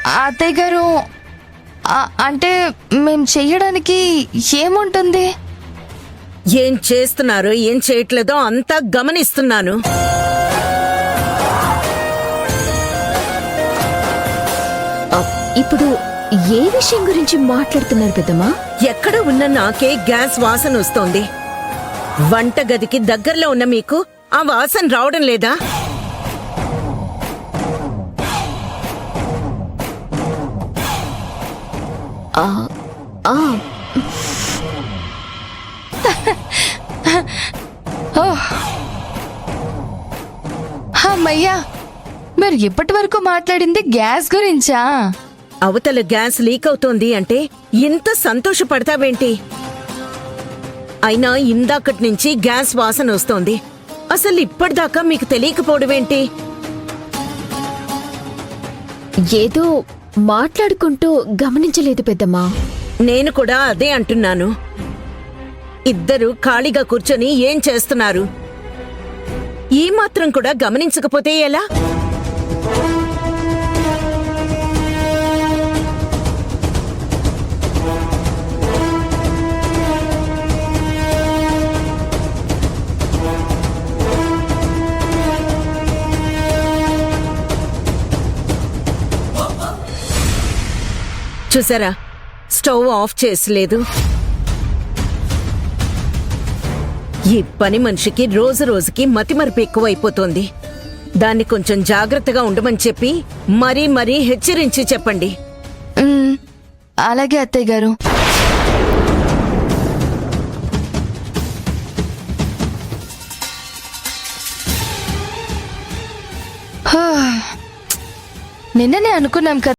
అత్తయ్య గారు, అంటే మేం చెయ్యడానికి ఏముంటుంది? ఏం చేస్తున్నారో ఏం చేయట్లేదో అంతా గమనిస్తున్నాను. ఇప్పుడు ఏ విషయం గురించి మాట్లాడుతున్నారు పెద్దమ్మా? ఎక్కడ ఉన్న నాకే గ్యాస్ వాసన వస్తోంది. వంటగదికి దగ్గరలో ఉన్న మీకు ఆ వాసన రావడం లేదా? అమ్మయ్యా, మీరు ఇప్పటి వరకు మాట్లాడింది గ్యాస్ గురించా? అవతల గ్యాస్ లీక్ అవుతోంది అంటే ఇంత సంతోషపడతావేంటి? అయినా ఇందాకటి నుంచి గ్యాస్ వాసన వస్తోంది. అసలు ఇప్పటిదాకా మీకు తెలియకపోవడమేంటి? ఏదో మాట్లాడుకుంటూ గమనించలేదు పెద్దమ్మా. నేను కూడా అదే అంటున్నాను. ఇద్దరు ఖాళీగా కూర్చొని ఏం చేస్తున్నారు? ఈ మాత్రం కూడా గమనించకపోతే ఎలా? చూసారా, స్టవ్ ఆఫ్ చేసలేదు. ఈ పని మనిషికి రోజు రోజుకి మతిమరుపు ఎక్కువైపోతోంది. దాన్ని కొంచెం జాగ్రత్తగా ఉండమని చెప్పి మరీ మరీ హెచ్చరించి చెప్పండి. అలాగే అత్తయ్య గారు. నిన్ననే అనుకున్నాం కదా